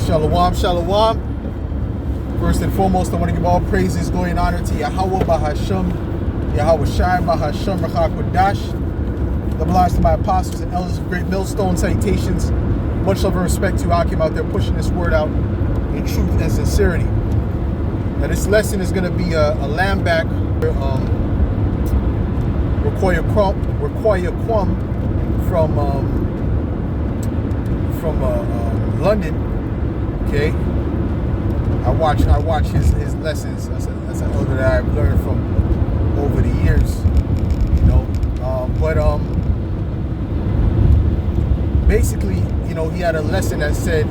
Shalom, shalom. First and foremost, I want to give all praises, glory, and honor to Yahweh Bahasham, Yahweh Shai Bahasham Rachakodash. The belongs to my apostles and elders of Great Millstone. Salutations. Much love and respect to you, Akim, out there pushing this word out in truth and sincerity. Now, this lesson is going to be a lamb back. Require Kwam from London. Okay, I watch his lessons. That's an elder that I've learned from over the years. You know, basically, you know, he had a lesson that said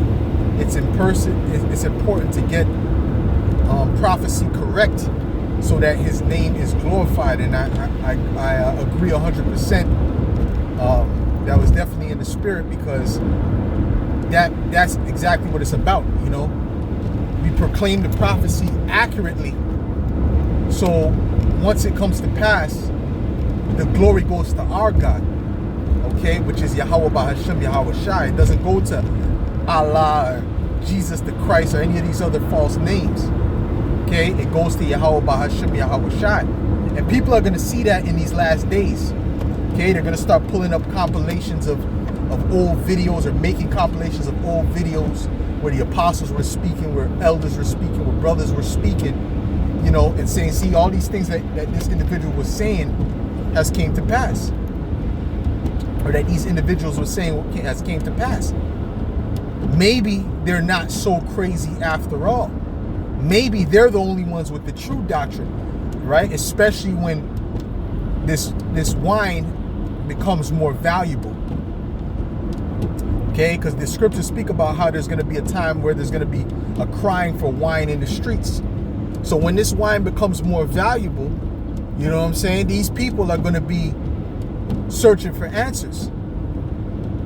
it's important to get prophecy correct so that his name is glorified, and I agree 100%. That was definitely in the spirit, because that's exactly what it's about. You know, we proclaim the prophecy accurately, so once it comes to pass, the glory goes to our God, okay, which is Yahweh Bahasham, Yahweh Shai. It doesn't go to Allah or Jesus the Christ or any of these other false names. Okay, it goes to Yahweh Bahasham, Yahweh Shai. And people are going to see that in these last days. Okay, they're going to start pulling up compilations of old videos, or making compilations of old videos where the apostles were speaking, where elders were speaking, where brothers were speaking, you know, and saying, see, all these things that this individual was saying has came to pass, or that these individuals were saying has came to pass. Maybe they're not so crazy after all. Maybe they're the only ones with the true doctrine, right? Especially when this wine becomes more valuable. Okay, because the scriptures speak about how there's going to be a time where there's going to be a crying for wine in the streets. So when this wine becomes more valuable, you know what I'm saying, these people are going to be searching for answers.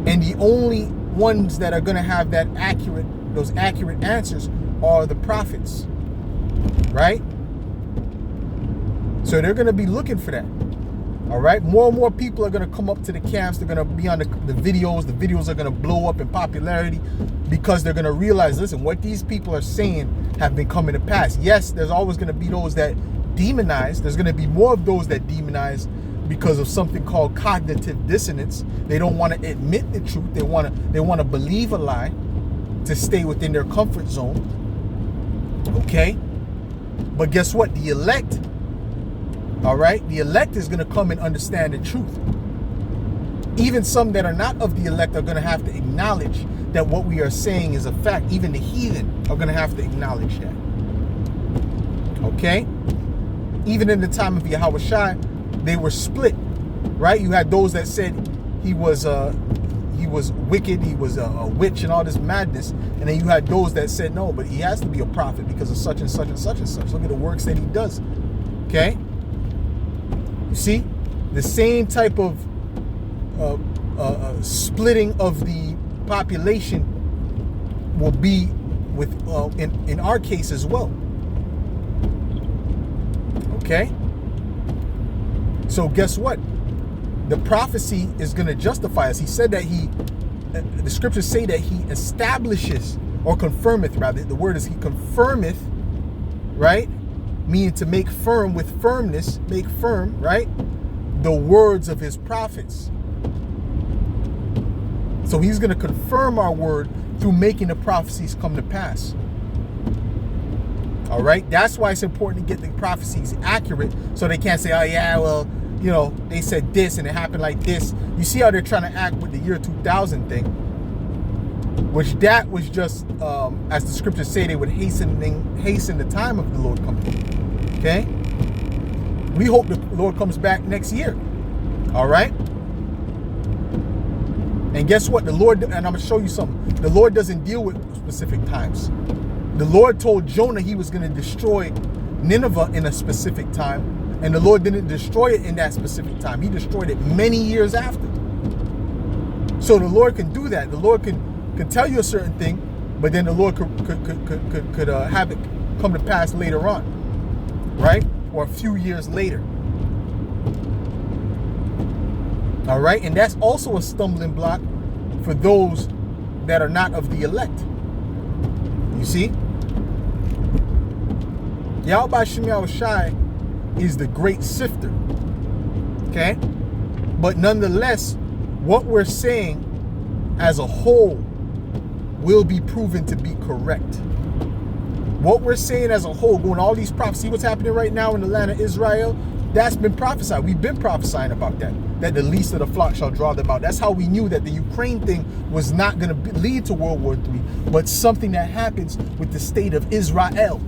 And the only ones that are going to have those accurate answers are the prophets, right? So they're going to be looking for that. All right, more and more people are going to come up to the camps. They're going to be on the videos. The videos are going to blow up in popularity, because they're going to realize, listen, what these people are saying have been coming to pass. Yes, there's always going to be those that demonize. There's going to be more of those that demonize because of something called cognitive dissonance. They don't want to admit the truth. They want to believe a lie to stay within their comfort zone. Okay, but guess what? The elect. All right, the elect is going to come and understand the truth. Even some that are not of the elect are going to have to acknowledge that what we are saying is a fact. Even the heathen are going to have to acknowledge that. Okay? Even in the time of Yahweh Shai, they were split, right? You had those that said he was wicked, he was a witch and all this madness. And then you had those that said, no, but he has to be a prophet because of such and such and such and such. Look at the works that he does. Okay? See, the same type of splitting of the population will be with in our case as well. Okay, so guess what? The prophecy is going to justify us. He said that the scriptures say that he establishes, or confirmeth, rather. The word is he confirmeth, right? Meaning to make firm with firmness, make firm, right? The words of his prophets. So he's going to confirm our word through making the prophecies come to pass. All right? That's why it's important to get the prophecies accurate, so they can't say, oh yeah, well, you know, they said this and it happened like this. You see how they're trying to act with the year 2000 thing, which that was just, as the scriptures say, they would hasten the time of the Lord coming. Okay? We hope the Lord comes back next year. All right? And guess what? The Lord, and I'm going to show you something. The Lord doesn't deal with specific times. The Lord told Jonah he was going to destroy Nineveh in a specific time, and the Lord didn't destroy it in that specific time. He destroyed it many years after. So the Lord can do that. The Lord can tell you a certain thing, but then the Lord could have it come to pass later on, right? Or a few years later. All right, and that's also a stumbling block for those that are not of the elect. see? Yahweh Shem Shai is the great sifter. Okay? But nonetheless, what we're saying as a whole will be proven to be correct. What we're saying as a whole, going all these prophecies, what's happening right now in the land of Israel, that's been prophesied. We've been prophesying about that the least of the flock shall draw them out. That's how we knew that the Ukraine thing was not going to lead to World War III, but something that happens with the state of Israel.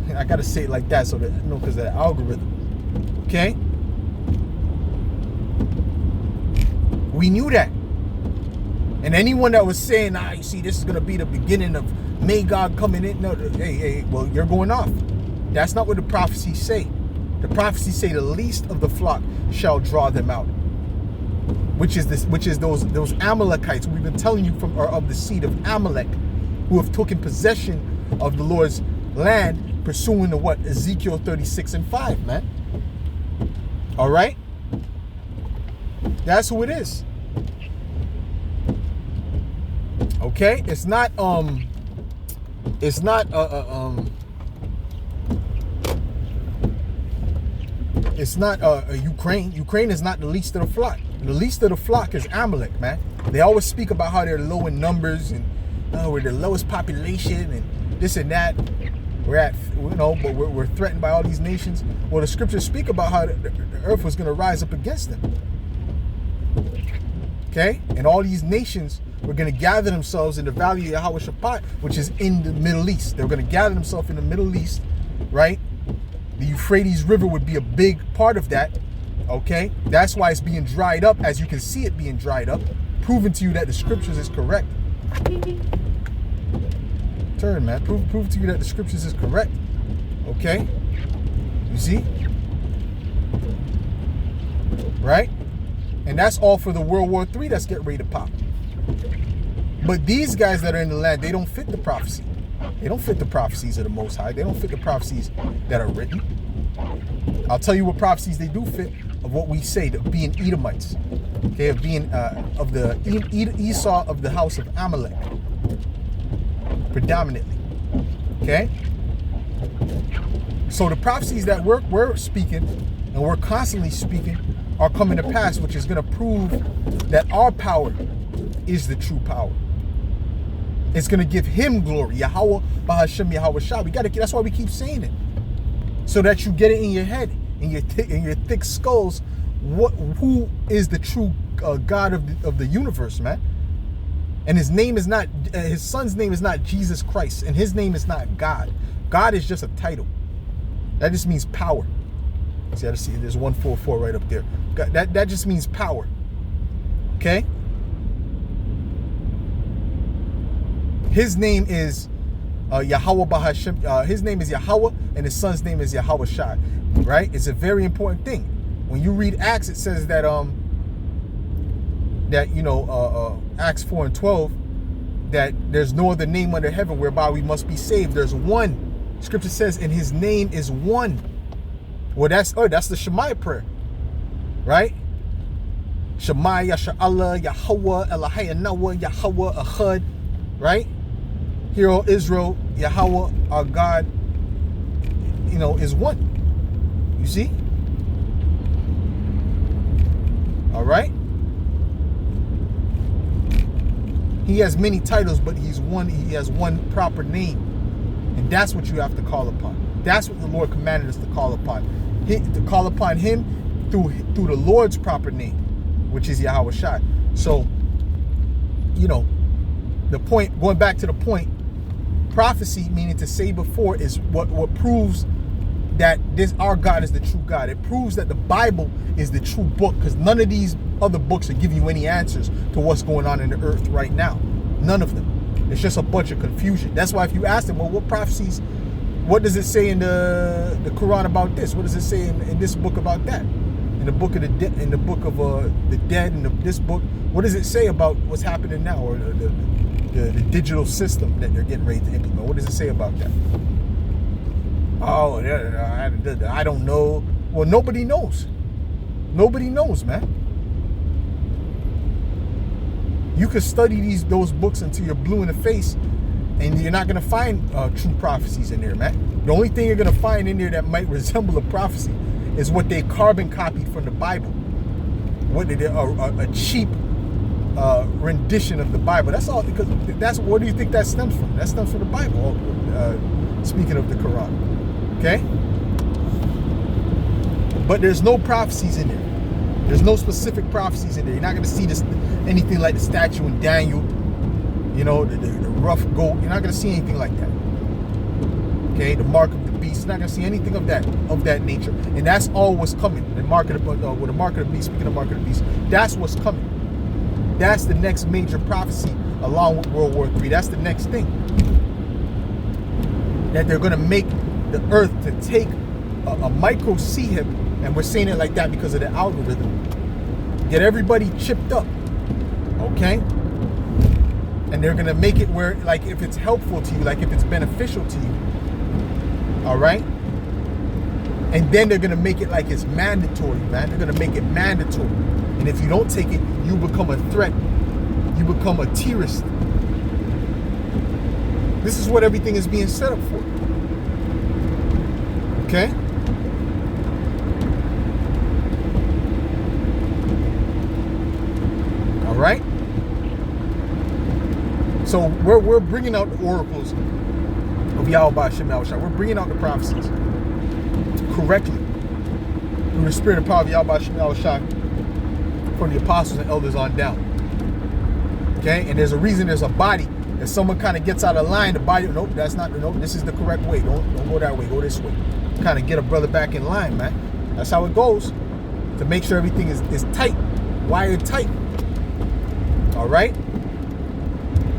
And I got to say it like that so that, you know, because of the algorithm. Okay? We knew that. And anyone that was saying, you see, this is going to be the beginning of Magog coming in. No, hey, well, you're going off. That's not what the prophecies say. The prophecies say the least of the flock shall draw them out. Which is those Amalekites we've been telling you are of the seed of Amalek, who have taken possession of the Lord's land, pursuing the what? Ezekiel 36:5, man. All right? That's who it is. Okay? It's not Ukraine. Ukraine is not the least of the flock. The least of the flock is Amalek, man. They always speak about how they're low in numbers and we're the lowest population and this and that. But we're threatened by all these nations. Well, the scriptures speak about how the earth was going to rise up against them. Okay? And all these nations were going to gather themselves in the valley of Yahweh Shaphat, which is in the Middle East. They were going to gather themselves in the Middle East, right? The Euphrates River would be a big part of that. Okay? That's why it's being dried up, as you can see it being dried up, proving to you that the scriptures is correct. Turn, man. Prove to you that the scriptures is correct. Okay? You see? Right? And that's all for the World War III that's getting ready to pop. But these guys that are in the land, they don't fit the prophecy. They don't fit the prophecies of the Most High. They don't fit the prophecies that are written. I'll tell you what prophecies they do fit of what we say, to being Edomites. Okay, of being of the Esau of the house of Amalek. Predominantly. Okay? So the prophecies that we're speaking, and we're constantly speaking, are coming to pass, which is going to prove that our power is the true power. It's going to give him glory. Yahweh, Bahashem, Yahweh Shah. That's why we keep saying it. So that you get it in your head, in your thick skulls, who is the true God of the universe, man. And his son's name is not Jesus Christ, and his name is not God. God is just a title. That just means power. See, there's 144 right up there. That just means power. Okay? His name is Yahweh Bahashem. His name is Yahweh, and his son's name is Yahweh Shai. Right? It's a very important thing. When you read Acts, it says that Acts 4:12, that there's no other name under heaven whereby we must be saved. There's one. Scripture says, and his name is one. Well, that's the Shema prayer, right? Shema Yasha'Allah, Yahweh, Elahai Nawa, Yahweh Ahad, right? Hear, O Israel, Yahweh, our God, is one. You see? All right? He has many titles, but he has one proper name. And that's what you have to call upon. That's what the Lord commanded us to call upon. To call upon him through the Lord's proper name, which is Yahweh Shai. So, the point, going back to the point, prophecy, meaning to say before, is what proves that our God is the true God. It proves that the Bible is the true book, because none of these other books are giving you any answers to what's going on in the earth right now. None of them. It's just a bunch of confusion. That's why if you ask them, well, what prophecies, what does it say in the Quran about this? What does it say in this book about that? In the book of the dead, in the book of the dead, in this book, what does it say about what's happening now, or the digital system that they're getting ready to implement? What does it say about that? Oh, I don't know. Well, nobody knows. Nobody knows, man. You could study those books until you're blue in the face And you're not going to find true prophecies in there, man. The only thing you're going to find in there that might resemble a prophecy is what they carbon copied from the Bible. What they did, a cheap rendition of the Bible. That's all. Because what do you think that stems from? That stems from the Bible. Speaking of the Quran, okay. But there's no prophecies in there. There's no specific prophecies in there. You're not going to see anything like the statue in Daniel. You know, the rough goat. You're not going to see anything like that. Okay, the mark of the beast. You're not going to see anything of that nature. And that's all what's coming. The mark of the beast. Speaking of mark of the beast, that's what's coming. That's the next major prophecy along with World War III. That's the next thing. That they're going to make the earth to take a micro CHIP, and we're saying it like that because of the algorithm. Get everybody chipped up. Okay? And they're going to make it where, like, if it's helpful to you, like if it's beneficial to you. All right? And then they're going to make it like it's mandatory, man. They're going to make it mandatory. And if you don't take it, you become a threat. You become a terrorist. This is what everything is being set up for. Okay? All right? So we're bringing out the oracles of Yahweh Shem Yahushua. We're bringing out the prophecies correctly through the spirit and power of Yahweh Shem Yahushua from the apostles and elders on down. Okay? And there's a reason there's a body. If someone kind of gets out of line, the body, nope, that's not, nope, this is the correct way. Don't go that way, go this way. Kind of get a brother back in line, man. That's how it goes. To make sure everything is tight, wired tight. All right?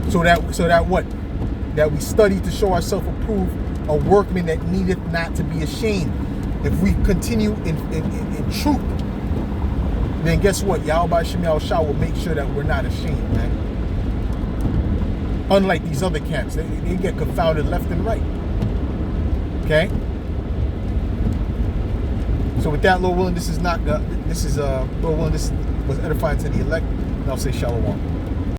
So that what? That we study to show ourselves approved, a workman that needeth not to be ashamed. If we continue in truth, then guess what? Yahweh Shem Yahushua will make sure that we're not ashamed, man. Unlike these other camps, they get confounded left and right. Okay? So with that, Lord willing, this was edifying to the elect, and I'll say shalom.